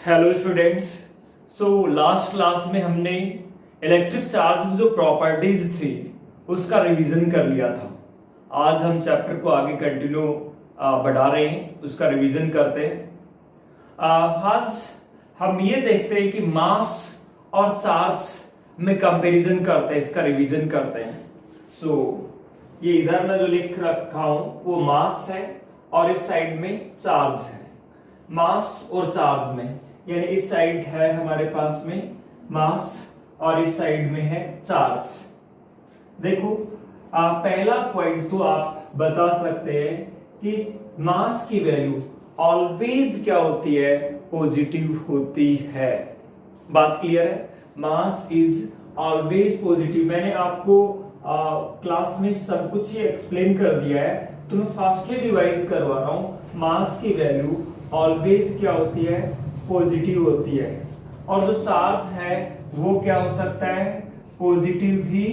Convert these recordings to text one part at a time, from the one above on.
Hello students. Last class में हमने electric charge की जो प्रॉपर्टीज थी उसका रिवीजन कर लिया था। आज हम चैप्टर को आगे कंटिन्यू बढ़ा रहे हैं, उसका रिवीजन करते हैं। आज हम ये देखते हैं कि मास और चार्ज में कंपैरिजन करते हैं, इसका रिवीजन करते हैं। ये इधर मैं जो लिख रखा हूं वो मास है और इस साइड में चार्ज है। मास और चार्ज में यानी इस साइड है हमारे पास में मास और इस साइड में है चार्ज। देखो पहला पॉइंट तो आप बता सकते हैं कि मास की वैल्यू ऑलवेज क्या होती है, पॉजिटिव होती है। बात क्लियर है? Mass is always positive. मैंने आपको क्लास में सब कुछ ही एक्सप्लेन कर दिया है, तो मैं फास्टली रिवाइज करवा रहा हूं। मास की वैल्यू ऑलवेज क्या होती है, पॉजिटिव होती है। और जो चार्ज है वो क्या हो सकता है, पॉजिटिव भी,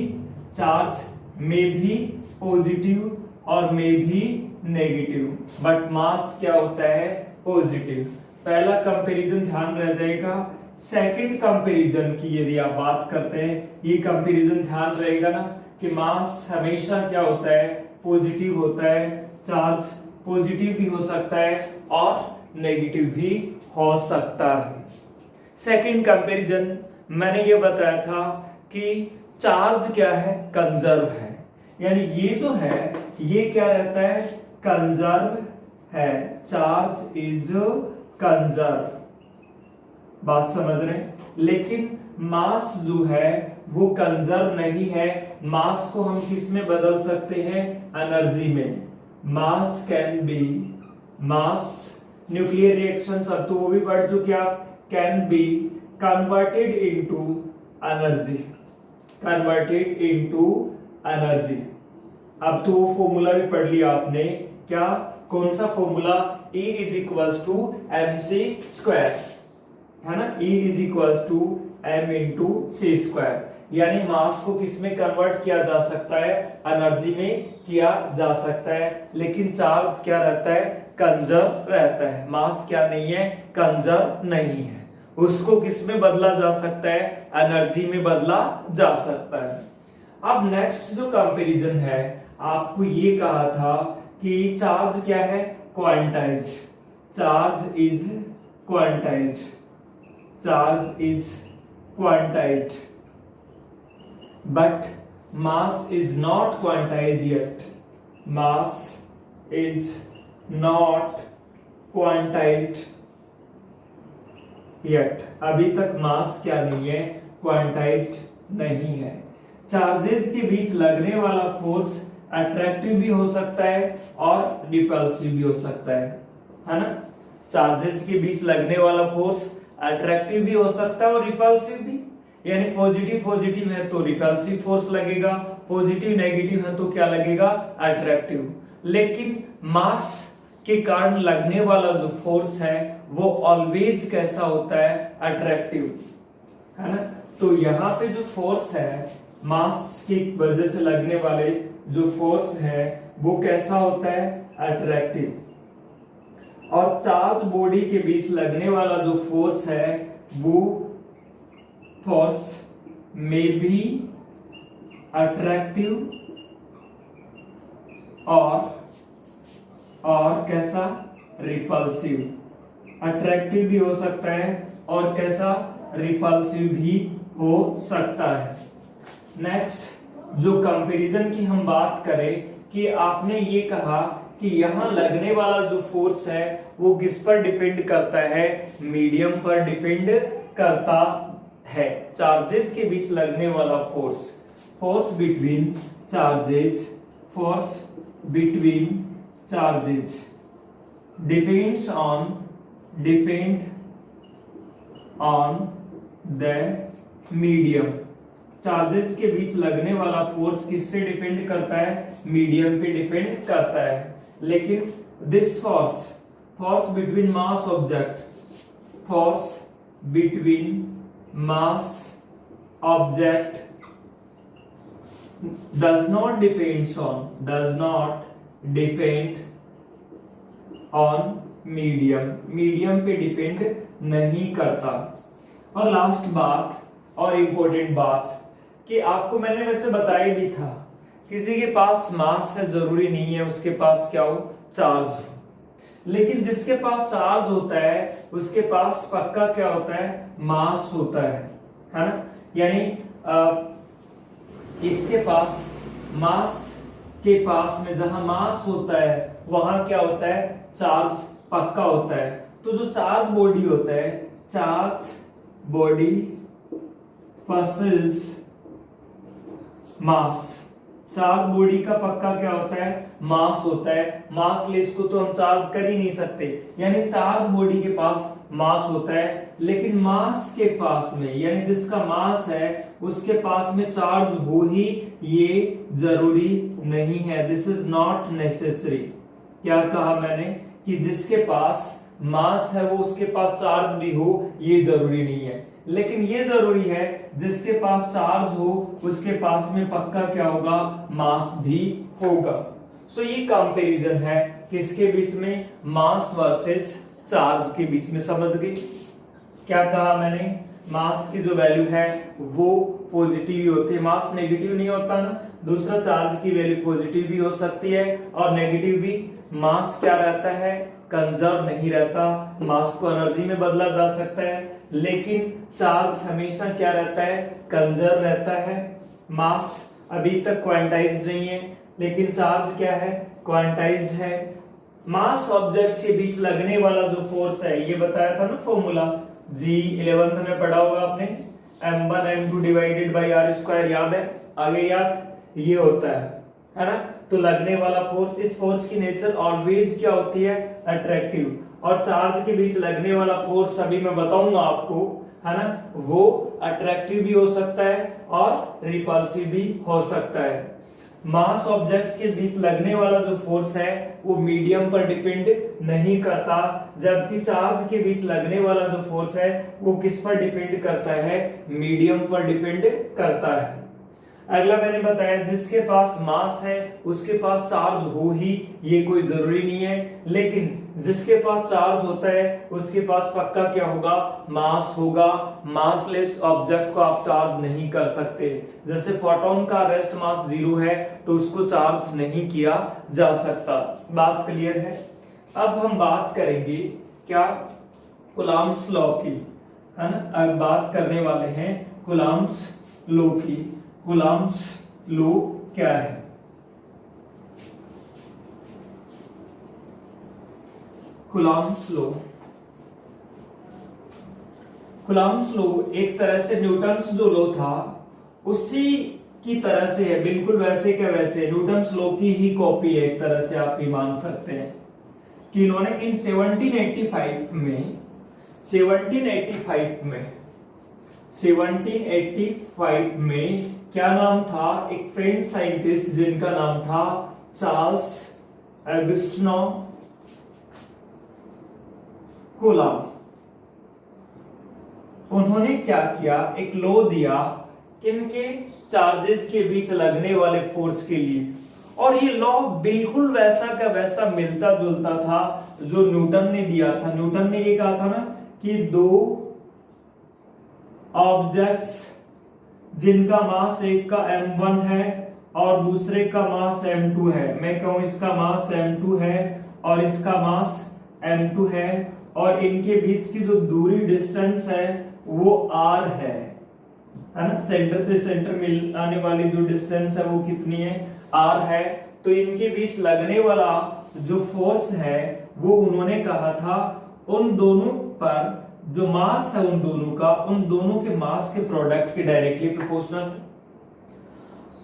चार्ज में भी पॉजिटिव और में भी नेगेटिव, बट मास क्या होता है, पॉजिटिव। पहला कंपैरिजन ध्यान रह जाएगा। सेकंड कंपैरिजन की यदि आप बात करते हैं, ये कंपैरिजन ध्यान रहेगा ना कि मास हमेशा क्या होता है, पॉजिटिव होता है, चार्ज पॉजिटिव भी हो सकता है और नेगेटिव भी हो सकता है। सेकंड कंपैरिजन मैंने ये बताया था कि चार्ज क्या है, कंजर्व है। यानी ये जो है ये क्या रहता है, कंजर्व है। Charge is conserve. बात समझ रहे हैं? लेकिन मास जो है वो कंजर्व नहीं है। मास को हम किस में बदल सकते हैं, एनर्जी में। मास can be, mass nuclear reactions, अब तो वो भी बढ़ चुके आप, can be converted into energy, converted into energy. अब तो वो फॉर्मूला भी पढ़ लिया आपने, क्या, कौन सा formula, E is equals to mc square, है ना। E is equals to m into C square. यानी मास को किस में कन्वर्ट किया जा सकता है, एनर्जी में किया जा सकता है। लेकिन चार्ज क्या रहता है, कंजर्व रहता है। मास क्या नहीं है, कंजर्व नहीं है। उसको किस में बदला जा सकता है, एनर्जी में बदला जा सकता है। अब नेक्स्ट जो कंपैरिजन है, आपको ये कहा था कि चार्ज क्या है, quantized. Charge is quantized, charge is quantized, but mass is not quantized yet. Mass is not quantized yet. अभी तक मास क्या नहीं है, क्वांटाइज्ड नहीं है। चार्जेस के बीच लगने वाला फोर्स अट्रैक्टिव भी हो सकता है और रिपल्सिव भी हो सकता है ना। चार्जेस के बीच लगने वाला फोर्स अट्रैक्टिव भी हो सकता है और रिपल्सिव भी। यानी पॉजिटिव पॉजिटिव है तो रिपल्सिव फोर्स लगेगा, पॉजिटिव नेगेटिव है तो क्या लगेगा, अट्रैक्टिव। लेकिन मास के कारण लगने वाला जो फोर्स है वो ऑलवेज कैसा होता है, अट्रैक्टिव, है ना। तो यहाँ पे जो फोर्स है, मास की वजह से लगने वाले जो फोर्स है वो कैसा होता है, अट्रैक्टिव। और चार्ज बॉडी के बीच लगने वाला जो फोर्स है वो फोर्स में भी अट्रैक्टिव और कैसा, रिपल्सिव। अट्रैक्टिव भी हो सकता है और कैसा, रिपल्सिव भी हो सकता है। नेक्स्ट जो कंपैरिजन की हम बात करें कि आपने ये कहा कि यहां लगने वाला जो फोर्स है वो किस पर डिपेंड करता है, मीडियम पर डिपेंड करता है। चार्जेस के बीच लगने वाला force, force between charges, force between charges depend on the medium. Charges के बीच लगने वाला फोर्स किस पे डिपेंड करता है, मीडियम पे डिपेंड करता है। लेकिन this force between mass object, force between mass object does not depend on medium, medium पे डिपेंड नहीं करता। और लास्ट बात और इम्पोर्टेंट बात कि आपको मैंने वैसे बताया भी था, किसी के पास मास है जरूरी नहीं है उसके पास क्या हो, चार्ज हो, लेकिन जिसके पास चार्ज होता है उसके पास पक्का क्या होता है, मास होता है ना। यानी इसके पास मास के पास में जहां मास होता है वहां क्या होता है, चार्ज पक्का होता है। तो जो चार्ज बॉडी होता है, चार्ज बॉडी पसेस मास, चार्ज बॉडी का पक्का क्या होता है, मास होता है। मास लेस को तो हम चार्ज कर ही नहीं सकते, यानी चार्ज बॉडी के पास मास होता है, लेकिन मास के पास में यानी जिसका मास है उसके पास में चार्ज हो ही ये जरूरी नहीं है। This is not necessary. क्या कहा मैंने कि जिसके पास मास है वो उसके पास चार्ज भी हो, ये जरूरी नहीं है, लेकिन ये जरूरी है जिसके पास चार्ज हो उसके पास में पक्का क्या होगा, मास भी होगा। सो ये कंपैरिजन है किसके बीच में, मास वर्सेस चार्ज के बीच में। समझ गए क्या कहा मैंने, मास की जो वैल्यू है वो पॉजिटिव ही होती है, मास नेगेटिव नहीं होता ना। दूसरा, चार्ज की वैल्यू पॉजिटिव भी हो सकती है और नेगेटिव भी। मास क्या रहता है, कंजर्व नहीं रहता, मास को एनर्जी में बदला जा सकता है, लेकिन चार्ज हमेशा क्या रहता है, कंजर्व रहता है। मास अभी तक क्वांटाइज्ड नहीं है, लेकिन चार्ज क्या है, क्वांटाइज्ड है। मास ऑब्जेक्ट्स के बीच लगने वाला जो फोर्स है, ये बताया था ना फॉर्मूला, जी 11th में पढ़ा होगा आपने, m1 m2 divided by are square, याद है, आगे याद, ये होता है ना। तो लगने वाला फोर्स, इस फोर्स की नेचर ऑलवेज क्या होती है, अट्रैक्टिव। और चार्ज के बीच लगने वाला फोर्स अभी मैं बताऊंगा आपको, है ना, वो अट्रैक्टिव भी हो सकता है और रिपल्सिव भी हो सकता है। मास ऑब्जेक्ट्स के बीच लगने वाला जो फोर्स है वो मीडियम पर डिपेंड नहीं करता, जबकि चार्ज के बीच लगने वाला जो फोर्स है वो किस पर डिपेंड करता है, मीडियम पर डिपेंड करता है। अगला मैंने बताया जिसके पास मास है उसके पास चार्ज हो ही ये कोई जरूरी नहीं है, लेकिन जिसके पास चार्ज होता है उसके पास पक्का क्या होगा, मास होगा। मासलेस ऑब्जेक्ट को आप चार्ज नहीं कर सकते, जैसे फोटोन का रेस्ट मास 0 है तो उसको चार्ज नहीं किया जा सकता। बात क्लियर है। अब हम बात करेंगे क्या, कूलम्ब्स लॉ की, है ना। अब बात करने वाले हैं कूलम्ब्स लॉ की। कूलम्ब्स लॉ क्या है, कूलम्ब्स लॉ, कूलम्ब्स लॉ एक तरह से न्यूटन्स जो लॉ था उसी की तरह से है, बिल्कुल वैसे क्या वैसे, न्यूटन्स लॉ की ही कॉपी है एक तरह से, आप भी मान सकते हैं कि इन्होंने इन 1785 में 1785 में क्या नाम था, एक फ्रेंच साइंटिस्ट जिनका नाम था चार्ल्स ऑगस्टिन कूलम्ब। उन्होंने क्या किया, एक लॉ दिया किनके, चार्जेस के बीच लगने वाले फोर्स के लिए, और ये लॉ बिल्कुल वैसा का वैसा मिलता जुलता था जो न्यूटन ने दिया था। न्यूटन ने ये कहा था ना कि दो ऑब्जेक्ट्स जिनका मास एक का m1 है और दूसरे का मास m2 है, मैं कहूं इसका मास m2 है और इसका मास m2 है, और इनके बीच की जो दूरी डिस्टेंस है वो r है ना, सेंटर से सेंटर मिलाने वाली जो डिस्टेंस है वो कितनी है, r है। तो इनके बीच लगने वाला जो फोर्स है वो उन्होंने कहा था उन दोनों पर जो मास है उन दोनों के मास के प्रोडक्ट के डायरेक्टली प्रोपोर्शनल है।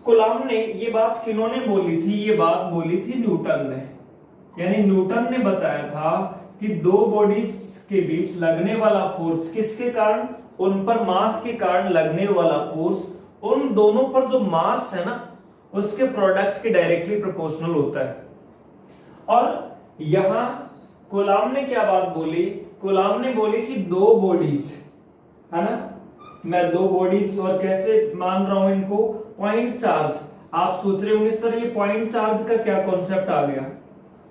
कूलम्ब ने ये बात किन्होंने बोली थी, ये बात बोली थी न्यूटन ने। यानी न्यूटन ने बताया था कि दो बॉडीज के बीच लगने वाला फोर्स किसके कारण, उन पर मास के कारण लगने वाला फोर्स उन दोनों पर जो मास है ना उसके प्रोडक्ट के डायरेक्टली प्रोपोर्शनल होता है। और यहां कूलम्ब ने क्या बात बोली, कूलम्ब ने बोली कि दो बॉडीज, है ना, मैं दो बॉडीज और कैसे मान रहा हूं इनको, पॉइंट चार्ज। आप सोच रहे होंगे सर ये पॉइंट चार्ज का क्या कॉन्सेप्ट आ गया।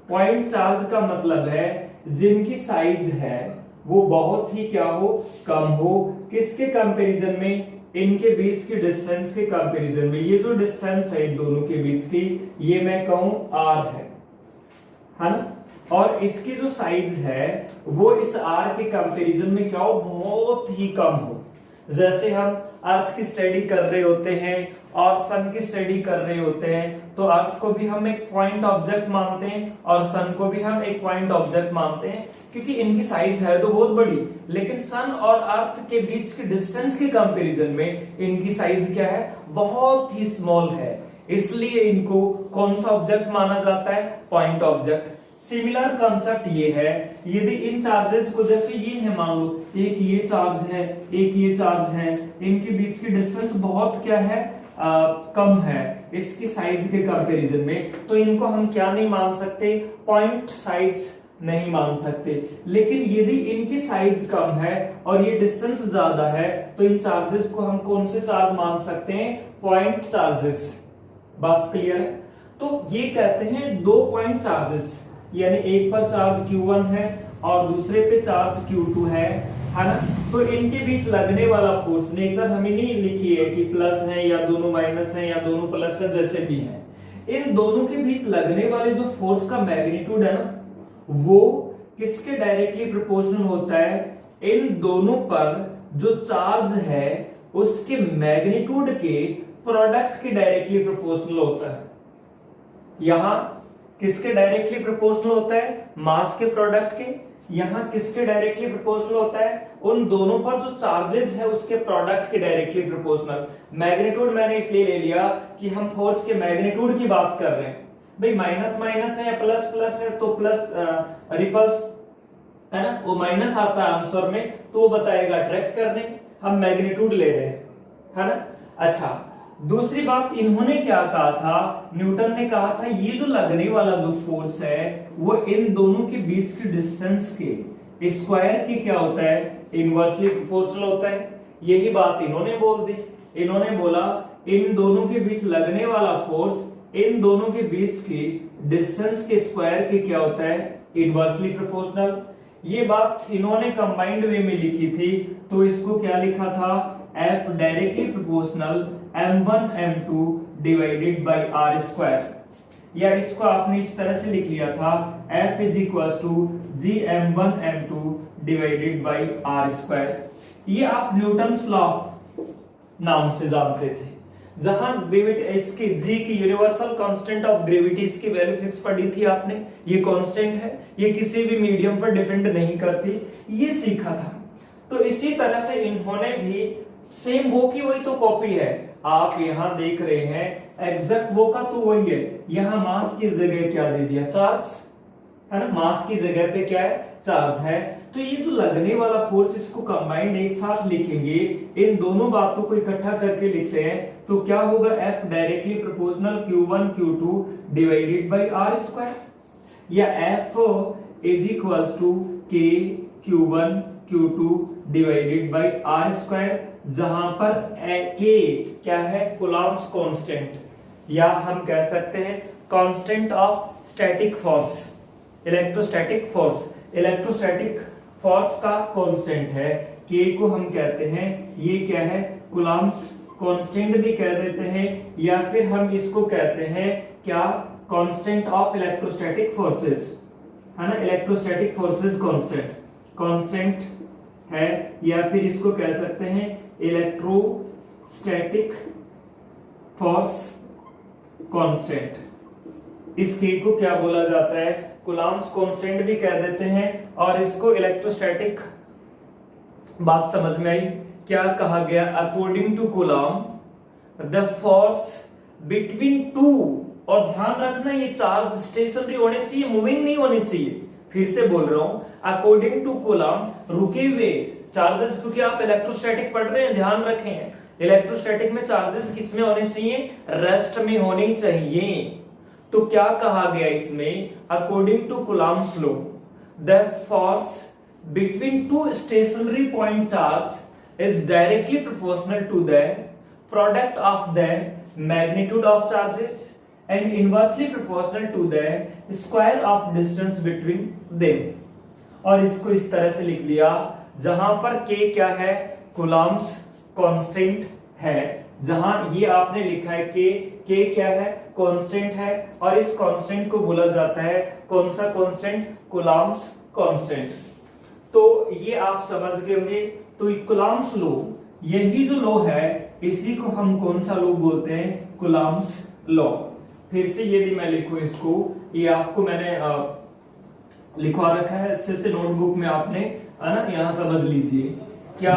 पॉइंट चार्ज का मतलब है जिनकी साइज है वो बहुत ही क्या हो, कम हो। किसके कंपैरिजन में? इनके बीच की डिस्टेंस के कंपैरिजन में। ये जो डिस्टेंस है इन दोनों के बीच की, ये मैं कहूं r है ना, और इसकी जो साइज है वो इस r के कंपैरिजन में क्या हो, बहुत ही कम हो। जैसे हम अर्थ की स्टडी कर रहे होते हैं और सन की स्टडी कर रहे होते हैं, तो अर्थ को भी हम एक पॉइंट ऑब्जेक्ट मानते हैं और सन को भी हम एक पॉइंट ऑब्जेक्ट मानते हैं, क्योंकि इनकी साइज है तो बहुत बड़ी, लेकिन सन और अर्थ के बीच की डिस्टेंस के कंपैरिजन में इनकी साइज क्या है, बहुत ही स्मॉल है। इसलिए इनको कौन सा ऑब्जेक्ट माना जाता है, पॉइंट ऑब्जेक्ट। सिमिलर कंसेप्ट ये है, यदि इन चार्जेस को, जैसे ये है, मान लो एक ये चार्ज है, एक ये चार्ज है, इनके बीच की डिस्टेंस बहुत क्या है, कम है इसकी साइज के कंपैरिजन में, तो इनको हम क्या नहीं मान सकते, पॉइंट साइज नहीं मान सकते। लेकिन यदि इनकी साइज कम है और ये डिस्टेंस ज्यादा है, तो इन चार्जेस को हम कौन से चार्ज मान सकते हैं, पॉइंट चार्जेस। बात क्लियर है? तो ये कहते हैं दो पॉइंट चार्जेस, यानी एक पर चार्ज Q1 है और दूसरे पे चार्ज Q2 है ना। तो इनके बीच लगने वाला फोर्स, नेचर हमें नहीं लिखी है कि प्लस है या दोनों माइनस है या दोनों प्लस है, जैसे भी है, इन दोनों के बीच लगने वाले जो फोर्स का मैग्नीट्यूड है ना, वो किसके डायरेक्टली प्रोपोर्शनल होता है, इन दोनों पर जो चार्ज है उसके मैग्नीट्यूड के प्रोडक्ट के डायरेक्टली प्रोपोर्शनल होता है। यहां किसके डायरेक्टली प्रोपोर्शनल होता है, मास के प्रोडक्ट के। यहां किसके डायरेक्टली प्रोपोर्शनल होता है, उन दोनों पर जो चार्जेस है उसके प्रोडक्ट के डायरेक्टली प्रोपोर्शनल। मैग्नीट्यूड मैंने इसलिए ले लिया कि हम फोर्स के मैग्नीट्यूड की बात कर रहे हैं। भाई माइनस माइनस है या प्लस प्लस है, तो प्लस रिपल्स है ना, वो माइनस आता है आंसर में, तो वो बताएगा अट्रैक्ट करने, हम मैग्नीट्यूड ले रहे हैं, है ना। अच्छा, दूसरी बात इन्होंने क्या कहा था, न्यूटन ने कहा था ये जो लगने वाला जो फोर्स है वो इन दोनों के बीच की डिस्टेंस के स्क्वायर की क्या होता है, इनवर्सली प्रोपोर्शनल होता है। यही बात इन्होंने बोल दी। इन्होंने बोला इन दोनों के बीच लगने वाला फोर्स इन दोनों के बीच की डिस्टेंस के स्क्वायर के क्या होता है, इनवर्सली प्रोपोर्शनल। ये बात इन्होंने कंबाइंड वे में लिखी थी, तो इसको क्या लिखा था, F directly proportional m1 m2 divided by r square, या इसको आपने इस तरह से लिख लिया था F is equal to G m1 m2 divided by r square. ये आप न्यूटन्स लॉ नाम से जानते थे, जहां ग्रेविटी इसकी जी की यूनिवर्सल कांस्टेंट ऑफ ग्रेविटी की वैल्यू फिक्स पढ़ी थी आपने। ये कांस्टेंट है, ये किसी भी मीडियम पर डिपेंड नहीं करती, ये सीखा था। तो इसी तरह से इन्होंने भी सेम वो की वही तो कॉपी है, आप यहां देख रहे हैं एग्जैक्ट वो का तो वही है। यहां मास की जगह क्या दे दिया, चार्ज, है ना, मास की जगह पे क्या है, चार्ज है। तो ये जो लगने वाला फोर्स, इसको कंबाइंड एक साथ लिखेंगे, इन दोनों बातों को इकट्ठा करके लिखते हैं, तो क्या होगा, F directly proportional Q1 Q2 divided by r square, या F is equals to K Q1 Q2 divided by r square, जहां पर K क्या है, कूलम्ब्स कांस्टेंट, या हम कह सकते हैं constant of static force, electrostatic force. Electrostatic force का कांस्टेंट है, K को हम कहते हैं, ये क्या है, कूलम्ब्स कांस्टेंट भी कह देते हैं, या फिर हम इसको कहते हैं क्या, कांस्टेंट ऑफ इलेक्ट्रोस्टैटिक फोर्सेस, है ना, इलेक्ट्रोस्टैटिक फोर्सेस कांस्टेंट है, या फिर इसको कह सकते हैं इलेक्ट्रोस्टैटिक फोर्स कांस्टेंट। इस K को क्या बोला जाता है, कूलम्ब्स कांस्टेंट भी कह देते हैं, और इसको इलेक्ट्रोस्टैटिक। बात समझ में आई, क्या कहा गया, according to Coulomb the force between two, और ध्यान रखना ये चार्ज स्टेशनरी होने चाहिए, मूविंग नहीं होने चाहिए। फिर से बोल रहा हूं, अकॉर्डिंग टू कूलम्ब रुके हुए चार्जेस, क्योंकि आप इलेक्ट्रोस्टैटिक पढ़ रहे हैं, ध्यान रखें इलेक्ट्रोस्टैटिक में चार्जेस किस में होने चाहिए, रेस्ट में होने चाहिए। तो क्या कहा गया इसमें, according to Coulomb's law the force between two stationary point charge is directly proportional to the product of the magnitude of charges and inversely proportional to the square of distance between them. और इसको इस तरह से लिख दिया, जहां पर के क्या है, कूलम्ब्स कांस्टेंट है। जहां ये आपने लिखा है के क्या है, कांस्टेंट है, और इस कांस्टेंट को बोला जाता है कौन सा कांस्टेंट, कूलम्ब्स कांस्टेंट। तो ये आप समझ गए होंगे। तो कूलम्ब्स लॉ, यही जो लॉ है इसी को हम कौन सा लॉ बोलते हैं, कूलम्ब्स लॉ। फिर से यदि मैं लिखूं इसको, ये आपको मैंने लिखवा रखा है अच्छे से नोटबुक में, आपने है ना, यहां समझ लीजिए। क्या,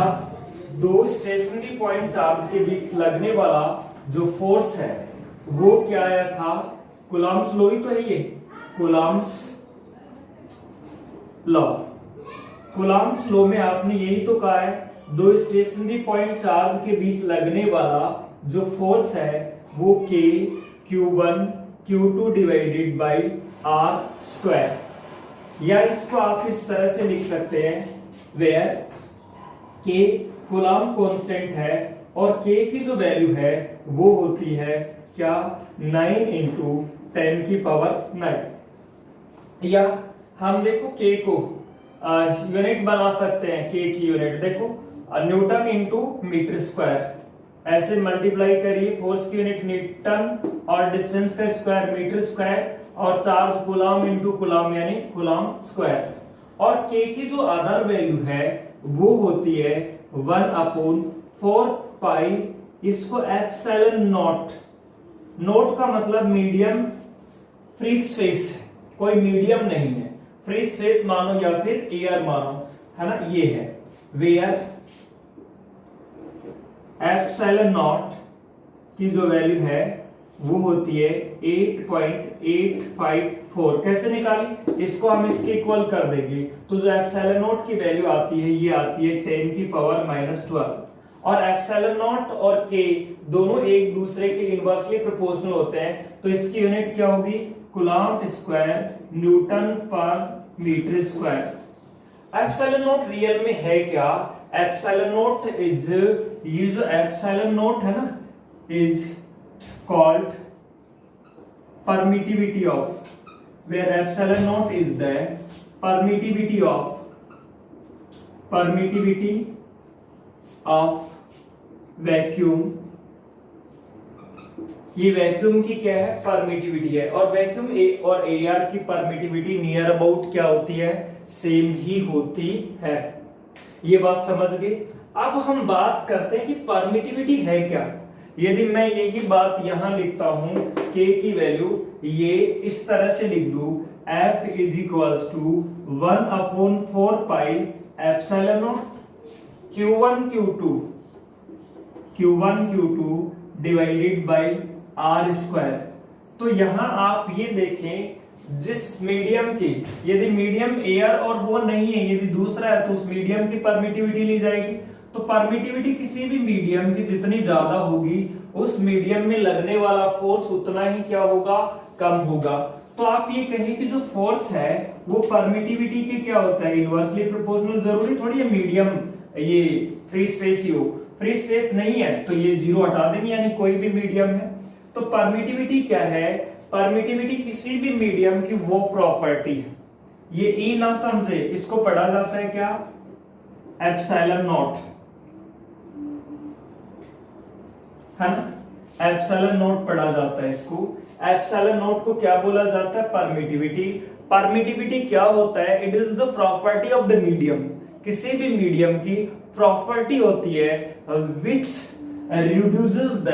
दो स्टेशनरी पॉइंट चार्ज के बीच लगने वाला जो फोर्स है वो क्या आया था, कूलम्ब्स लॉ ही तो है ये, कूलम्ब्स लॉ। कूलम्ब्स लॉ में आपने यही तो कहा है, दो स्टेशनरी पॉइंट चार्ज के बीच लगने वाला जो फोर्स है वो K Q1 Q2 divided by R square, या इसको आप इस तरह से लिख सकते हैं, वेयर K कूलम्ब कांस्टेंट है और K की जो वैल्यू है वो होती है क्या, 9 इंटू 10 की पावर 9। या हम देखो K को यूनिट बना सकते हैं, K की यूनिट देखो न्यूटन इंटू मीटर स्क्वायर, ऐसे मल्टीप्लाई करिए, फोर्स की यूनिट न्यूटन और डिस्टेंस का स्क्वायर मीटर स्क्वायर, और चार्ज कूलम्ब इंटू कूलम्ब यानी कूलम्ब स्क्वायर। और K की जो अदर वैल्यू है वो होती है 1/4 पाई, इसको एप्सिलॉन नॉट, नोट का मतलब मीडियम फ्री स्पेस है, कोई मीडियम नहीं है, फ्री स्पेस मानो या फिर एयर मानो, है ना, ये है वेयर एप्सिलॉन नॉट की जो वैल्यू है वो होती है 8.854। कैसे निकाली, इसको हम इसके इक्वल कर देंगे, तो जो एप्सिलॉन नॉट की वैल्यू आती है ये आती है 10 की पावर -12। और एप्सिलॉन नॉट और के दोनों एक दूसरे के इनवर्सली प्रोपोर्शनल होते हैं, तो इसकी यूनिट क्या होगी, coulomb square newton per metre square. Epsilon naught real में है क्या, एप्सिलॉन नॉट इज, ये जो एप्सिलॉन नॉट है ना, is called permittivity of, where epsilon naught is the permittivity of vacuum. ये वैक्यूम की क्या है, परमिटिविटी है, और वैक्यूम और एयर की परमिटिविटी नियर अबाउट क्या होती है, सेम ही होती है। ये बात समझ गए। अब हम बात करते हैं कि परमिटिविटी है क्या। यदि मैं यही बात यहां लिखता हूं, K की वैल्यू ये इस तरह से लिख दूं, F is equals to 1/4 pi epsilon Q1 Q2 divided by R square. तो यहां आप ये देखें, जिस मीडियम की, यदि मीडियम एयर और वो नहीं है, यदि दूसरा है, तो उस मीडियम की परमिटिविटी ली जाएगी। तो परमिटिविटी किसी भी मीडियम की जितनी ज्यादा होगी, उस मीडियम में लगने वाला फोर्स उतना ही क्या होगा, कम होगा। तो आप ये कहें कि जो फोर्स है वो परमिटिविटी के क्या होता है, इनवर्सली प्रोपोर्शनल। जरूरी थोड़ी है मीडियम ये फ्री स्पेस ही हो, फ्री स्पेस नहीं है तो ये जीरो हटा देंगे, यानी कोई भी मीडियम है। तो परमिटिविटी क्या है, परमिटिविटी किसी भी मीडियम की वो प्रॉपर्टी है, ये ई ना समझे, इसको पढ़ा जाता है क्या, एप्सिलॉन नॉट, है ना, एप्सिलॉन नॉट पढ़ा जाता है इसको। एप्सिलॉन नॉट को क्या बोला जाता है, परमिटिविटी। परमिटिविटी क्या होता है, it is the property of the medium, किसी भी मीडियम की प्रॉपर्टी होती है which reduces the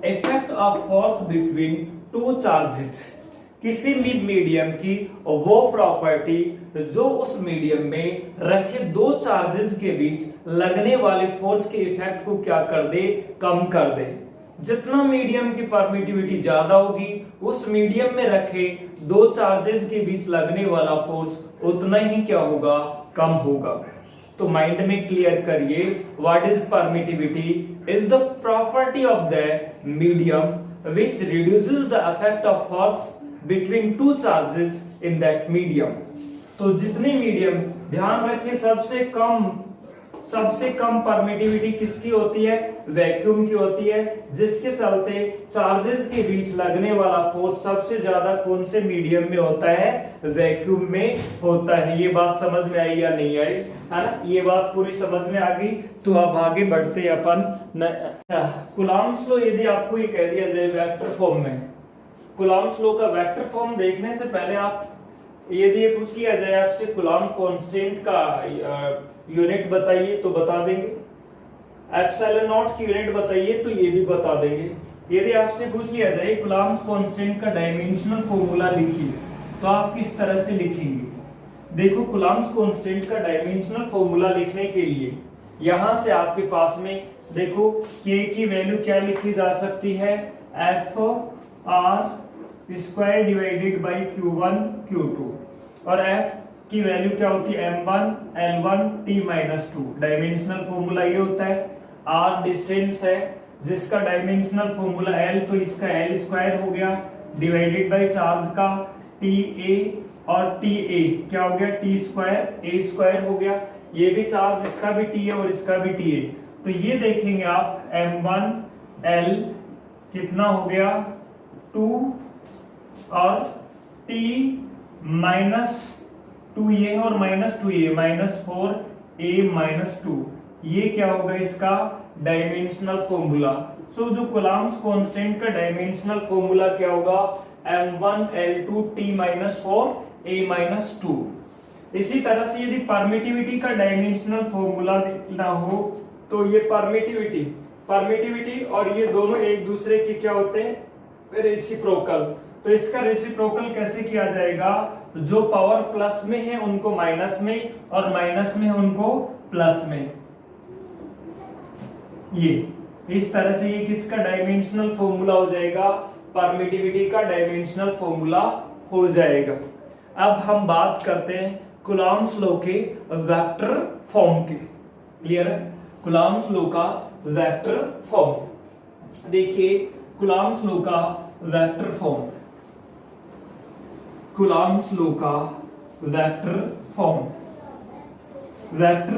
effect of force between two charges. किसी भी मीडियम की वो प्रॉपर्टी जो उस मीडियम में रखे दो चार्जेस के बीच लगने वाले फोर्स के इफेक्ट को क्या कर दे, कम कर दे। जितना मीडियम की परमिटिविटी ज्यादा होगी, उस मीडियम में रखे दो चार्जेस के बीच लगने वाला फोर्स उतना ही क्या होगा, कम होगा। तो माइंड में क्लियर करिए, what is permittivity, is the property of the medium which reduces the effect of force between two charges in that medium. तो जितने मीडियम, ध्यान रखिए, सबसे कम सबसे कम परमिटिविटी किसकी होती है? वैक्यूम की होती है, जिसके चलते चार्जेस के बीच लगने वाला फोर्स सबसे ज्यादा कौन से मीडियम में होता है? वैक्यूम में होता है। ये बात समझ में आई या नहीं आई? है ना, ये बात पूरी समझ में आ गई। तो अब आगे बढ़ते हैं अपन। कूलॉम्स लॉ यदि आपको ये कह दिया जाए वेक्टर फॉर्म में, कूलॉम्स लॉ का वेक्टर फॉर्म देखने से पहले आप यदि ये पूछ लिया जाए आपसे कूलॉम कांस्टेंट का यूनिट बताइए तो बता देंगे, एप्सिलॉन नॉट की यूनिट बताइए तो ये भी बता देंगे। यदि आपसे पूछ लिया जाए कूलॉम कांस्टेंट का डायमेंशनल फॉर्मूला लिखिए तो आप किस तरह से लिखेंगे? देखो, कूलॉम कांस्टेंट का डायमेंशनल फॉर्मूला लिखने के लिए यहां से आपके पास में देखो k की वैल्यू क्या लिखी जा सकती है? F R square divided by Q1 Q2, और F की वैल्यू क्या होती है? M1 L1 T-2। Dimensional formula ये होता है। R डिस्टेंस है जिसका डायमेंशनल फॉर्मूला L, तो इसका L स्क्वायर हो गया डिवाइडेड बाई चार्ज का TA, और TA क्या हो गया? T स्क्वायर A स्क्वायर हो गया। ये भी चार्ज, इसका भी T है और इसका भी T है। तो ये देखेंगे आप M1 L कितना हो गया? 2 और T -2 ये और -2 ये -4A-2, ये क्या होगा इसका डायमेंशनल फॉर्मूला। सो जो कूलॉम्स कांस्टेंट का डायमेंशनल फॉर्मूला क्या होगा? M1L2 T-4A-2। इसी तरह से यदि परमिटिविटी का डायमेंशनल फॉर्मूला लिखना हो तो ये परमिटिविटी और ये दोनों एक दूसरे के क्या होते हैं? रेसिप्रोकल। तो इसका रेसिप्रोकल कैसे किया जाएगा? जो पावर प्लस में है उनको माइनस में, और माइनस में है उनको प्लस में। ये इस तरह से ये किसका डायमेंशनल फॉर्मूला हो जाएगा? परमिटिविटी का डायमेंशनल फॉर्मूला हो जाएगा। अब हम बात करते हैं कूलॉम्स लॉ के वेक्टर फॉर्म के। क्लियर है? कूलॉम्स लॉ का वेक्टर फॉर्म देखिए, कूलॉम्स लॉ का वेक्टर फॉर्म, कूलॉम्स लॉ का vector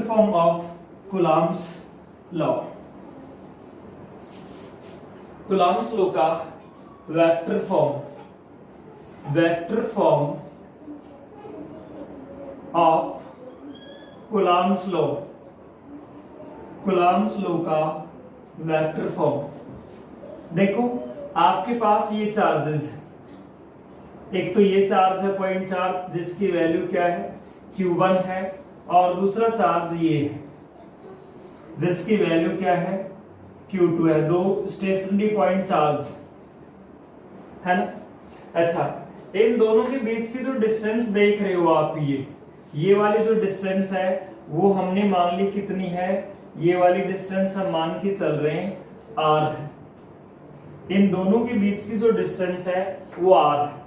form of Coulomb's law. Coulomb's law का vector form of Coulomb's law, Coulomb's law का वेक्टर फॉर्म। देखो, आपके पास ये चार्जेस है, एक तो ये चार्ज है पॉइंट चार्ज जिसकी वैल्यू क्या है? Q1 है, और दूसरा चार्ज ये है जिसकी वैल्यू क्या है? Q2 है। दो स्टेशनरी पॉइंट चार्ज है ना। अच्छा, इन दोनों के बीच की जो डिस्टेंस देख रहे हो आप, ये वाली जो डिस्टेंस है वो हमने मान ली कितनी है? ये वाली डिस्टेंस हम मान के चल रहे हैं R है। इन दोनों के बीच की जो डिस्टेंस है वो R है।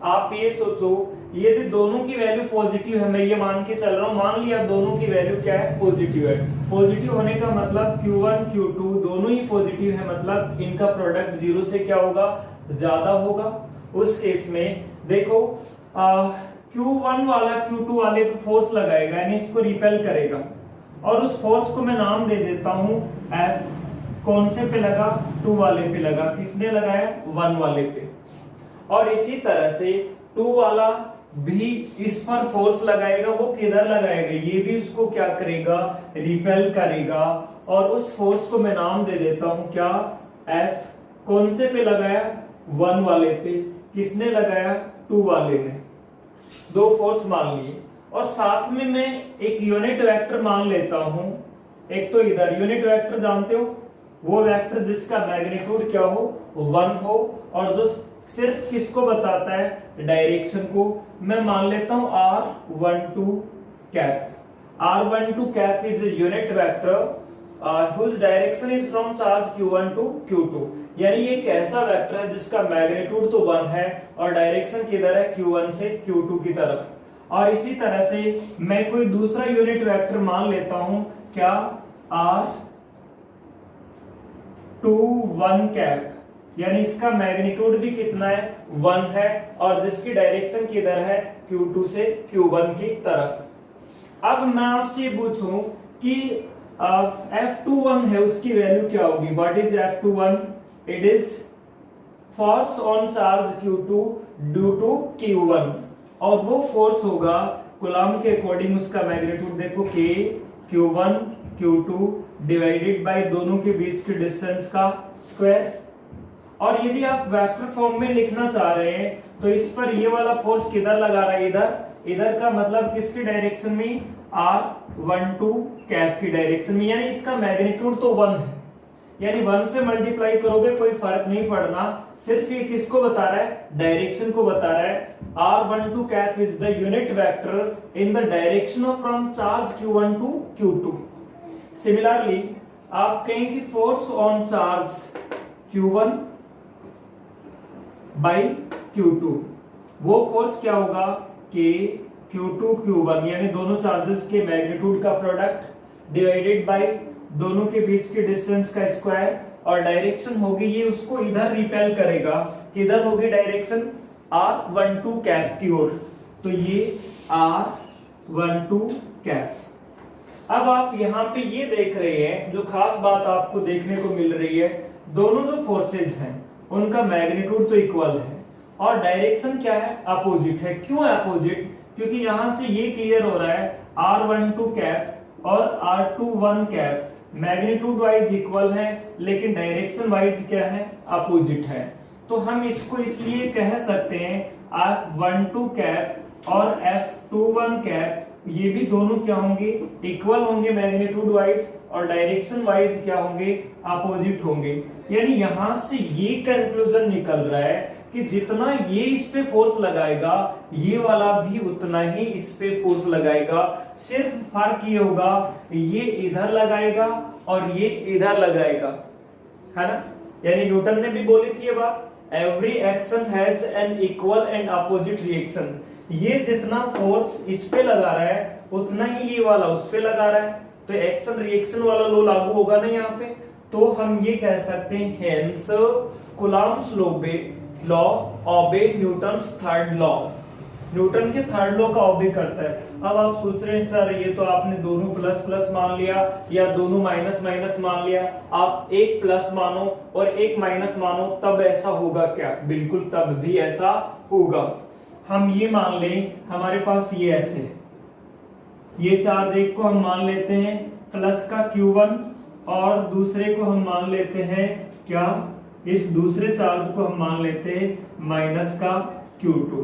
आप ये सोचो, यदि दोनों की वैल्यू पॉजिटिव है, मैं ये मान के चल रहा हूं, मान लिया दोनों की वैल्यू क्या है? पॉजिटिव है। पॉजिटिव होने का मतलब Q1 Q2 दोनों ही पॉजिटिव है, मतलब इनका प्रोडक्ट 0 से क्या होगा? ज्यादा होगा। उस केस में देखो, Q1 वाला Q2 वाले पे फोर्स लगाएगा, यानी इसको रिपेल करेगा, और उस फोर्स को मैं नाम दे देता हूं F। कौन से पे लगा? 2 वाले पे लगा। किसने लगाया? 1 वाले पे। और इसी तरह से 2 वाला भी इस पर फोर्स लगाएगा, वो किधर लगाएगा? ये भी उसको क्या करेगा? रिपेल करेगा, और उस फोर्स को मैं नाम दे देता हूं क्या? F। कौन से पे लगाया? 1 वाले पे। किसने लगाया? 2 वाले ने। दो फोर्स मान लिए, और साथ में मैं एक यूनिट वेक्टर मान लेता हूं। एक तो इधर यूनिट वेक्टर जानते हो, वो वेक्टर जिसका मैग्नीट्यूड क्या हो? 1 हो, और जो सिर्फ किसको बताता है? डायरेक्शन को। मैं मान लेता हूं R12 cap. R12 cap is a unit vector whose direction is from charge Q1 to Q2। यानी ये एक ऐसा वेक्टर है जिसका मैग्नीट्यूड तो 1 है और डायरेक्शन किधर है? Q1 से Q2 की तरफ। और इसी तरह से मैं कोई दूसरा यूनिट वेक्टर मान लेता हूं, क्या? R21 कैप, यानी इसका मैग्नीट्यूड भी कितना है? 1 है, और जिसकी डायरेक्शन किधर है? Q2 से Q1 की तरफ। अब मैं आपसे पूछूं कि F21 है उसकी वैल्यू क्या होगी। What is F21? It is force on charge Q2 due to Q1, और वो फोर्स होगा कूलम्ब के अकॉर्डिंग, उसका मैग्नीट्यूड देखो K Q1 Q2 divided by दोनों के बीच के डिस्टेंस का स्क्वायर। और यदि आप वेक्टर फॉर्म में लिखना चाह रहे हैं तो इस पर ये वाला फोर्स किधर लगा रहा है, इधर। इधर का मतलब किसकी डायरेक्शन में, R12 कैप की डायरेक्शन में, यानी इसका मैग्नीट्यूड तो 1 है, यानी 1 से मल्टीप्लाई करोगे कोई फर्क नहीं पड़ना, सिर्फ ये किसको बता रहा है, डायरेक्शन को बता रहा है। R12 cap is the unit vector in the direction of from charge Q1 to Q2। Similarly आप कहें कि force on charge Q1 by Q2, वो फोर्स क्या होगा, K Q2 Q1, यानी दोनों चार्जेस के मैग्नीट्यूड का प्रोडक्ट डिवाइडेड बाय दोनों के बीच के डिस्टेंस का स्क्वायर, और डायरेक्शन होगी ये उसको इधर रिपेल करेगा, किधर होगी डायरेक्शन, R12 कैप की ओर, तो ये R12 कैप। अब आप यहाँ पे ये देख रहे हैं, जो खास बात आपको देखने को मिल रही है, दोनों जो फोर्सेज हैं उनका मैग्नीट्यूड तो इक्वल है और डायरेक्शन क्या है, अपोजिट है। क्यों अपोजिट? क्योंकि यहां से ये क्लियर हो रहा है R12 कैप और R21 cap magnitude wise equal है, लेकिन डायरेक्शन वाइज क्या है, अपोजिट है। तो हम इसको इसलिए कह सकते हैं F12 कैप और F21 कैप ये भी दोनों क्या होंगे, इक्वल होंगे मैग्नीट्यूड वाइज, और डायरेक्शन वाइज क्या होंगे, अपोजिट होंगे। यानी यहां से ये कंक्लूजन निकल रहा है कि जितना ये इस पे फोर्स लगाएगा ये वाला भी उतना ही इस पे फोर्स लगाएगा, सिर्फ फर्क ये होगा ये इधर लगाएगा और ये इधर लगाएगा, है ना। यानी न्यूटन ने भी बोली थी ये बात, every action has an equal and opposite reaction. ये जितना फोर्स इस पे लगा रहा है उतना ही ये वाला उस पे लगा रहा है, तो एक्शन रिएक्शन वाला लॉ लागू होगा ना यहाँ पे। तो हम ये कह सकते हैं हेंस कूलम्ब्स लॉ ओबे न्यूटन्स थर्ड लॉ, न्यूटन के थर्ड लॉ का ओबे करता है। अब आप सोच रहे हैं सर ये तो आपने दोनों प्लस प्लस मान लिया या दोनों माइनस माइनस मान लिया, आप एक प्लस मानो और एक माइनस मानो तब ऐसा होगा क्या? बिल्कुल तब भी ऐसा होगा। हम ये मान लें हमारे पास ये ऐसे, ये चार्ज एक को हम मान लेते हैं प्लस का Q1 और दूसरे को हम मान लेते हैं क्या, इस दूसरे चार्ज को हम मान लेते हैं माइनस का Q2,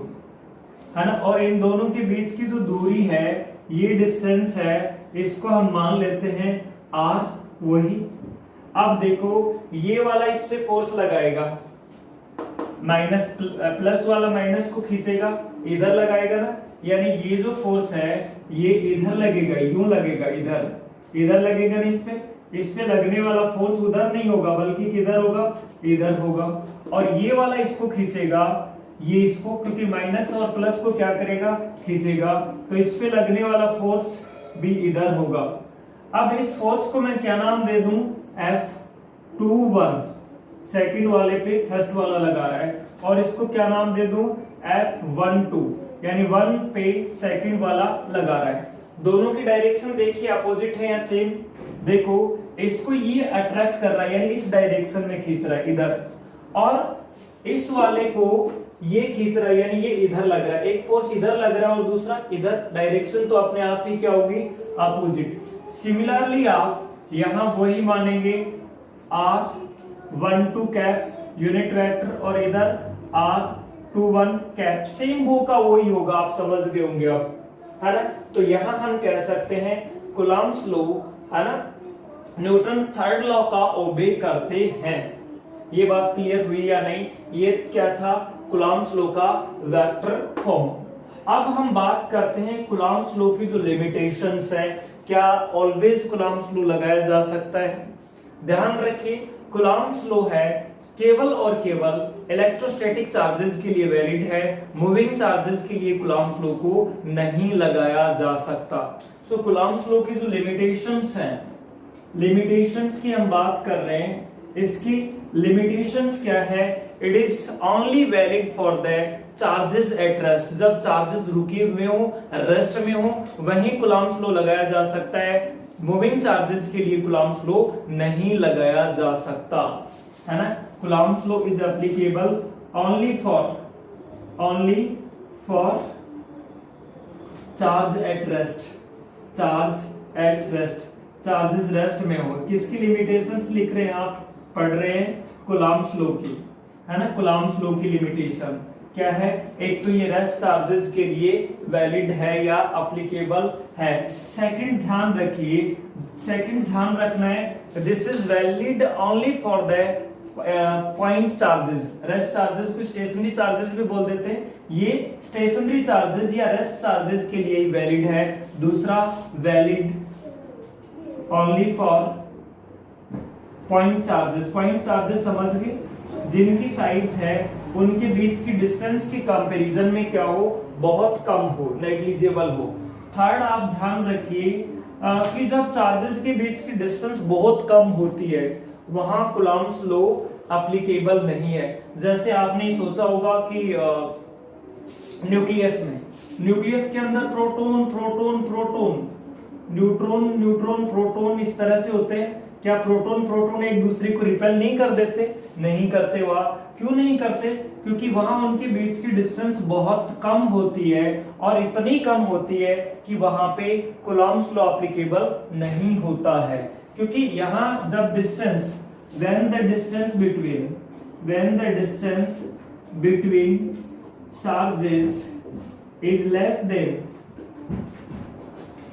है ना। और इन दोनों के बीच की जो दूरी है ये डिस्टेंस है, इसको हम मान लेते हैं R वही। अब देखो ये वाला इस पे फोर्स लगाएगा, माइनस प्लस वाला माइनस को खींचेगा, इधर लगाएगा ना, यानी ये जो फोर्स है ये इधर लगेगा, यूं लगेगा, इधर लगेगा ना, इस पे लगने वाला फोर्स उधर नहीं होगा बल्कि किधर होगा, इधर होगा। और ये वाला इसको खींचेगा, ये इसको, क्योंकि माइनस और प्लस को क्या करेगा, खींचेगा, तो इस पे लगने वाला फोर्स भी इधर होगा। अब इस फोर्स को मैं क्या नाम दे दूं, F21, सेकंड वाले पे फर्स्ट वाला लगा रहा है, और इसको क्या नाम दे दूं, F12, यानी 1 पे सेकंड वाला लगा रहा है। दोनों की डायरेक्शन देखिए अपोजिट है या सेम। देखो इसको ये अट्रैक्ट कर रहा है, यानी इस डायरेक्शन में खींच रहा है इधर, और इस वाले को ये खींच रहा है, यानी ये इधर लग रहा है। एक फोर्स इधर लग रहा है और दूसरा इधर, डायरेक्शन तो अपने आप ही क्या होगी, अपोजिट। सिमिलरली आप यहां वही मानेंगे R12 कैप यूनिट वेक्टर और इधर R21 कैप, सेम वो का वही होगा, आप समझ गए होंगे अब, है ना। तो यहां हम कह सकते हैं कूलम्ब्स लॉ, है ना, न्यूटन्स थर्ड लॉ का ओबे करते हैं। ये बात क्लियर हुई या नहीं? ये क्या था, कूलम्ब्स लॉ का वेक्टर फॉर्म। अब हम बात करते हैं कूलम्ब्स लॉ की जो लिमिटेशंस है, क्या ऑलवेज कूलम्ब्स लॉ लगाया जा सकता है? ध्यान रखिए कूलम्ब्स लॉ है केवल और केवल इलेक्ट्रोस्टैटिक चार्जेस के लिए वैलिड है, मूविंग चार्जेस के लिए कूलम्ब्स लॉ को नहीं लगाया जा सकता। सो कूलम्ब्स लॉ की जो लिमिटेशंस हैं, लिमिटेशंस की हम बात कर रहे हैं, इसकी लिमिटेशंस क्या है, it is only valid for the charges at rest, जब चार्जेस रुके हुए हो, रेस्ट में हो, वहीं कूलम्ब्स लॉ लगाया जा सकता है। मूविंग चार्जेस के लिए कूलम्ब्स लॉ नहीं लगाया जा सकता, है ना। Coulomb's law is applicable only for charge at rest, charges rest में हो। किसकी लिमिटेशंस लिख रहे हैं आप, पढ़ रहे हैं कूलम्ब्स लॉ की, है ना। कूलम्ब्स लॉ की लिमिटेशन क्या है, एक तो ये रेस्ट चार्जेस के लिए वैलिड है या एप्लीकेबल है। सेकंड ध्यान रखना है, this is valid only for the point charges. Rest charges को स्टेशनरी चार्जेस भी बोल देते हैं, ये स्टेशनरी चार्जेस या रेस्ट चार्जेस के लिए ही वैलिड है। दूसरा, valid only for point charges समझ गए, जिनकी साइड्स है उनके बीच की डिस्टेंस के कंपैरिजन में क्या हो, बहुत कम हो, नेग्लिजिबल हो। थर्ड, आप ध्यान रखिए कि जब चार्जेस के बीच की डिस्टेंस बहुत कम होती है वहां कूलम्ब्स लॉ एप्लीकेबल नहीं है। जैसे आपने सोचा होगा कि न्यूक्लियस के अंदर proton proton proton, neutron proton इस तरह से होते हैं। क्या प्रोटॉन एक दूसरे को रिपेल नहीं कर देते? नहीं करते। वह क्यों नहीं करते? क्योंकि वहां उनके बीच की डिस्टेंस बहुत कम होती है, और इतनी कम होती है कि वहां पे कूलम्ब्स लॉ एप्लीकेबल नहीं होता है। क्योंकि यहां जब distance when the distance between charges is less than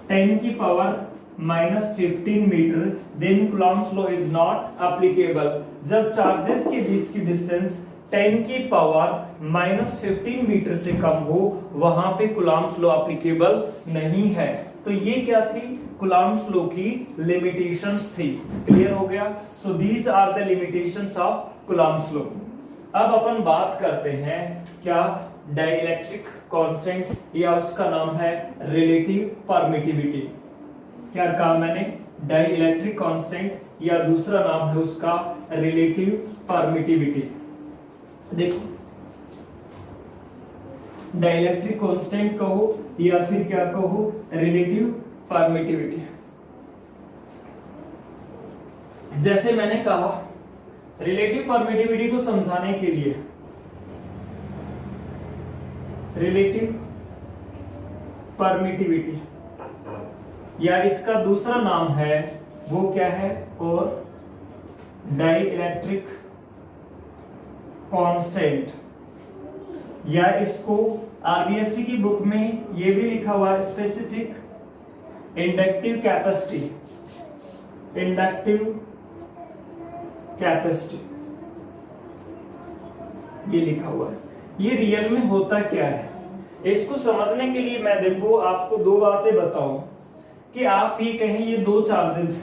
10 की power -15 metre, then Coulomb's law is not applicable। जब चार्जेस के बीच की डिस्टेंस 10 की पावर -15 मीटर से कम हो वहां पे Coulomb's law applicable नहीं है। तो ये क्या थी, Coulomb's law की लिमिटेशंस थी। क्लियर हो गया? So these are the limitations of Coulomb's law। अब अपन बात करते हैं क्या, डाइलेक्ट्रिक कांस्टेंट या उसका नाम है रिलेटिव परमिटिविटी। क्या कहा मैंने, डाइलेक्ट्रिक कांस्टेंट या दूसरा नाम है उसका रिलेटिव परमिटिविटी। देखो, डाइलेक्ट्रिक कांस्टेंट कहो या फिर क्या कहो, रिलेटिव परमिटिविटी। जैसे मैंने कहा, रिलेटिव परमिटिविटी को समझाने के लिए, रिलेटिव परमिटिविटी या इसका दूसरा नाम है वो क्या है, और डाइलेक्ट्रिक कांस्टेंट, या इसको आरबीएससी की बुक में ये भी लिखा हुआ है स्पेसिफिक इंडक्टिव कैपेसिटी, ये लिखा हुआ है। ये रियल में होता क्या है, इसको समझने के लिए मैं देखो आपको दो बातें बताऊं कि आप ये कहें ये दो चार्जेस,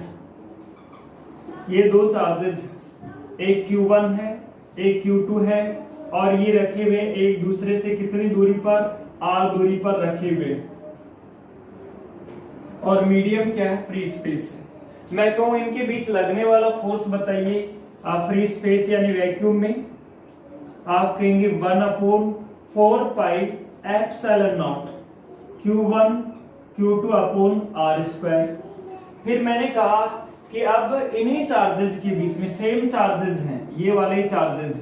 एक Q1 है एक Q2 है, और ये रखे हुए एक दूसरे से कितनी दूरी पर, R दूरी पर रखे हुए, और मीडियम क्या है, फ्री स्पेस है। मैं कहूं इनके बीच लगने वाला फोर्स बताइए, आप फ्री स्पेस यानी वैक्यूम में आप कहेंगे 1/4 pi epsilon not Q1 Q2 upon R²। फिर मैंने कहा कि अब इन्हीं चार्जेस के बीच में सेम चार्जेस हैं, ये वाले चार्जेस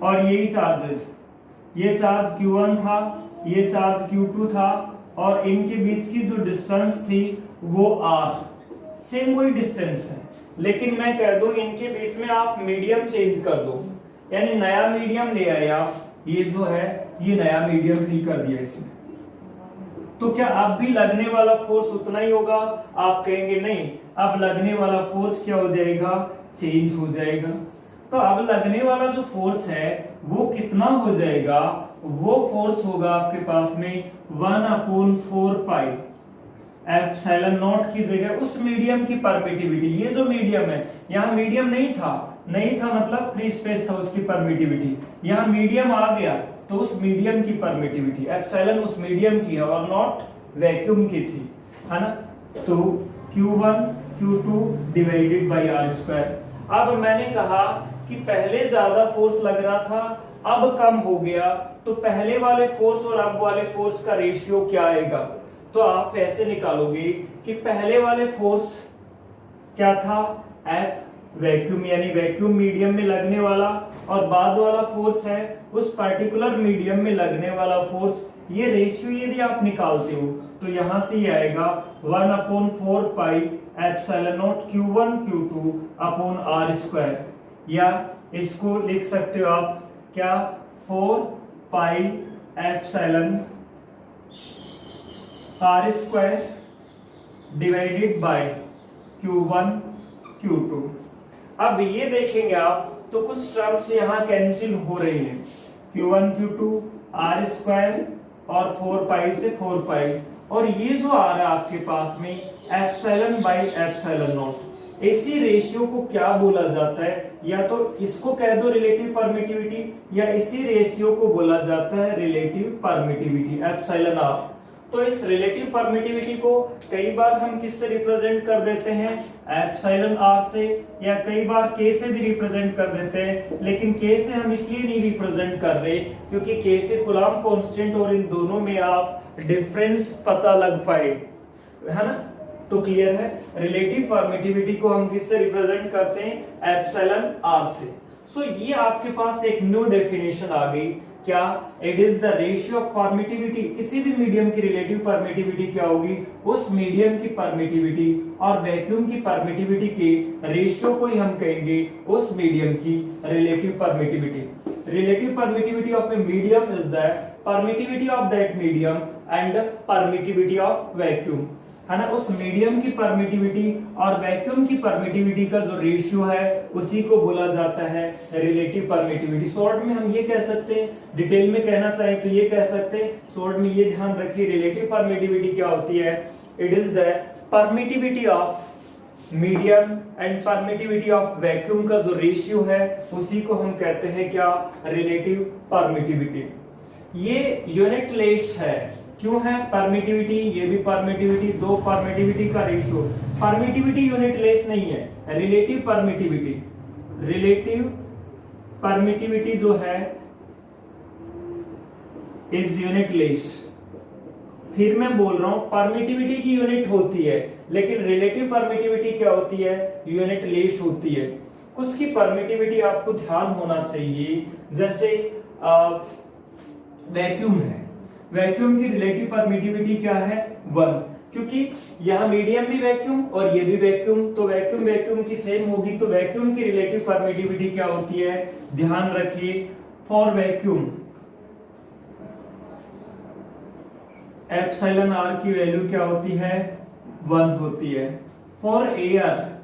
और यही चार्जेस, ये चार्ज Q1 था, ये चार्ज Q2 था, और इनके बीच की जो डिस्टेंस थी वो R, सेम वही डिस्टेंस है। लेकिन मैं कह दूं इनके बीच में आप मीडियम चेंज कर दो, यानी नया मीडियम ले आए आप, ये जो है ये नया मीडियम फिल कर दिया इसमें, तो क्या अब भी लगने वाला फोर्स उतना ही होगा? आप कहेंगे नहीं, अब लगने वाला फोर्स क्या हो जाएगा, चेंज हो जाएगा। तो अब लगने वाला जो फोर्स है वो कितना हो जाएगा, वो फोर्स होगा आपके पास में 1/4 पाई एप्सिलॉन नॉट की जगह उस मीडियम की परमिटिविटी, ये जो मीडियम है, यहाँ मीडियम नहीं था मतलब फ्री स्पेस था उसकी परमिटिविटी, यहाँ मीडियम आ गया तो उस मीडियम की परमिटिविटी, एप्सिलॉन उस मीडियम की है और नॉट वैक्यूम की थी, है ना। तो Q1 Q2 divided by R²। अब मैंने कहा कि पहले ज्यादा फोर्स लग रहा था, अब कम हो गया, तो पहले वाले फोर्स और अब वाले फोर्स का रेशियो क्या आएगा? तो आप ऐसे निकालोगे कि पहले वाले फोर्स क्या था, F वैक्यूम यानी वैक्यूम मीडियम में लगने वाला, और बाद वाला फोर्स है उस पर्टिकुलर मीडियम में लगने वाला फोर्स। ये रेशियो यदि आप निकालते हो तो यहां से ये आएगा 1/4 pi epsilon not Q1 Q2 upon R square, या इसको लिख सकते हो आप क्या, 4 pi epsilon R square divided by Q1 Q2। अब ये देखेंगे आप तो कुछ टर्म्स यहाँ कैंसिल हो रही हैं, Q1 Q2 R स्क्वायर और 4 पाई से 4 पाई, और ये जो आ रहा है आपके पास में एप्सिलॉन बाई एप्सिलॉन नॉट। इसी रेशियो को क्या बोला जाता है, या तो इसको कह दो रिलेटिव परमिटिविटी, या इसी रेशियो को बोला जाता है रिलेटिव परमिटिविटी एप्सिलॉन आर। तो इस रिलेटिव परमिटिविटी को कई बार हम किससे रिप्रेजेंट कर देते हैं, एप्सिलॉन आर से, या कई बार के से भी रिप्रेजेंट कर देते हैं, लेकिन के से हम इसलिए नहीं रिप्रेजेंट कर रहे क्योंकि के से कूलम्ब कांस्टेंट और इन दोनों में आप डिफरेंस पता लग पाए, है ना। तो क्लियर है, रिलेटिव परमिटिविटी को हम किससे रिप्रेजेंट करते हैं, एप्सिलॉन आर से। सो ये आपके पास एक न्यू डेफिनेशन आ गई, क्या, it is the ratio of permittivity. किसी भी मीडियम की रिलेटिव परमिटिविटी क्या होगी, उस मीडियम की परमिटिविटी और वैक्यूम की परमिटिविटी के रेशियो को ही हम कहेंगे उस मीडियम की relative permittivity. Relative permittivity of a medium is the permittivity of that medium and permittivity of vacuum, है ना। उस मीडियम की परमिटिविटी और वैक्यूम की परमिटिविटी का जो रेशियो है उसी को बोला जाता है रिलेटिव परमिटिविटी। शॉर्ट में हम ये कह सकते हैं, डिटेल में कहना चाहे तो ये कह सकते हैं, शॉर्ट में ये ध्यान रखिए, रिलेटिव परमिटिविटी क्या होती है, it is the permittivity of medium and permittivity of vacuum का जो रेशियो है उसी को हम कहते हैं क्या, रिलेटिव परमिटिविटी। ये यूनिट लेस है, क्यों है, परमिटिविटी, ये भी परमिटिविटी, दो परमिटिविटी का रेशियो। परमिटिविटी यूनिट लेस नहीं है, रिलेटिव परमिटिविटी, रिलेटिव परमिटिविटी जो है इज यूनिट लेस। फिर मैं बोल रहा हूं परमिटिविटी की यूनिट होती है, लेकिन रिलेटिव परमिटिविटी क्या होती है, यूनिट लेस होती है। कुछ की परमिटिविटी आपको ध्यान होना चाहिए, जैसे वैक्यूम है, वैक्यूम की रिलेटिव परमिटिविटी क्या है, 1, क्योंकि यह मीडियम भी वैक्यूम और ये भी वैक्यूम, तो वैक्यूम वैक्यूम की सेम होगी, तो वैक्यूम की रिलेटिव परमिटिविटी क्या होती है, ध्यान रखिए, फॉर वैक्यूम एप्सिलॉन आर की वैल्यू क्या होती है, 1 होती है। फॉर एयर,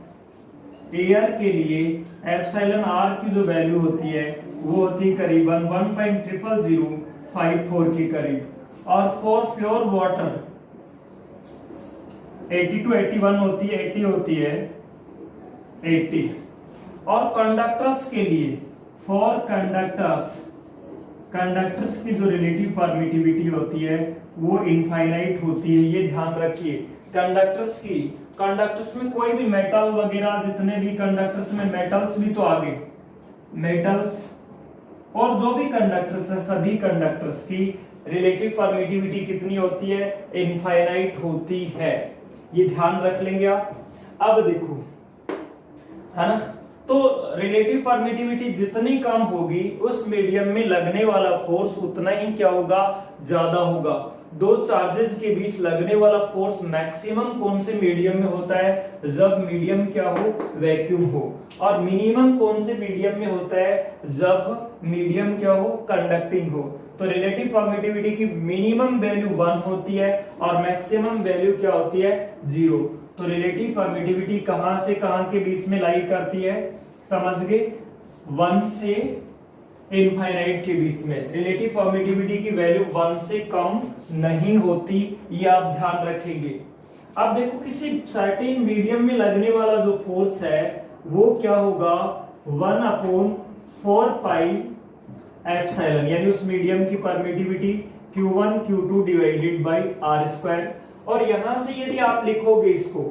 एयर के लिए एप्सिलॉन आर की जो वैल्यू होती है वो होती है करीबन 1.0054 के करीब, और फॉर प्योर वाटर 80 to 81 होती है, 80 होती है, 80। और कंडक्टर्स के लिए, फॉर कंडक्टर्स, कंडक्टर्स की जो रिलेटिव परमिटिविटी होती है वो इनफाइनाइट होती है, ये ध्यान रखिए। कंडक्टर्स की, कंडक्टर्स में कोई भी मेटल वगैरह, जितने भी कंडक्टर्स में मेटल्स भी तो आगे, मेटल्स और जो भी कंडक्टर्स है सभी कंडक्टर्स की रिलेटिव परमिटिविटी कितनी होती है, इनफाइनाइट होती है, ये ध्यान रख लेंगे आप। अब देखो, है ना, तो रिलेटिव परमिटिविटी जितनी कम होगी उस मीडियम में लगने वाला फोर्स उतना ही क्या होगा, ज्यादा होगा। दो चार्जेस के बीच लगने वाला फोर्स मैक्सिमम कौन से मीडियम में होता है, जब मीडियम क्या हो, वैक्यूम हो, और मिनिमम कौन से मीडियम में होता है, जब मीडियम क्या हो, कंडक्टिंग हो। तो रिलेटिव परमिटिविटी की मिनिमम वैल्यू 1 होती है और मैक्सिमम वैल्यू क्या होती है, 0। तो रिलेटिव परमिटिविटी कहां से कहां के बीच में लाई करती है, समझ गए, 1 से इनफाइनाइट के बीच में। रिलेटिव परमिटिविटी की वैल्यू 1 से कम नहीं होती, ये आप ध्यान रखेंगे। अब देखो, किसी सर्टेन मीडियम में लगने वाला जो फोर्स है वो क्या होगा, 1/4 पाई एप्सिलॉन, यानी उस मीडियम की permittivity Q1 Q2 divided by R square. और यहां से यदि आप लिखोगे इसको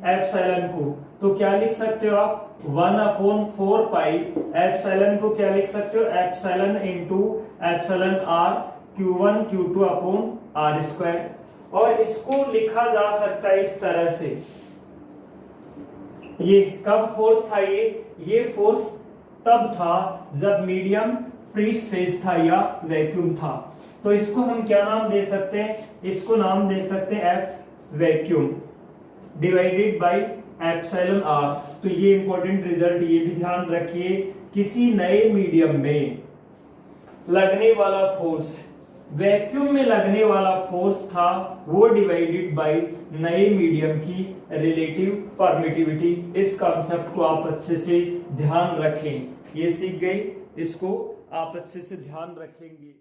एप्सिलॉन को, तो क्या लिख सकते हो आप, 1/4 पाई एप्सिलॉन को क्या लिख सकते हो, epsilon into epsilon R Q1 Q2 upon R square. और इसको लिखा जा सकता है इस तरह से। ये कब फोर्स था? ये फोर्स तब था जब मीडियम फ्री स्पेस था या वैक्यूम था। तो इसको हम क्या नाम दे सकते हैं? इसको नाम दे सकते हैं F vacuum divided by epsilon R. तो ये इंपॉर्टेंट रिजल्ट, ये भी ध्यान रखिए, किसी नए मीडियम में लगने वाला फोर्स, वैक्यूम में लगने वाला फोर्स था, वो डिवाइडेड बाय नए मीडियम की रिलेटिव परमिटिविटी। इस कॉन्सेप्ट को आप अच्छे से ध्यान रखें। ये सीख गए, इसको आप अच्छे से ध्यान रखेंगे।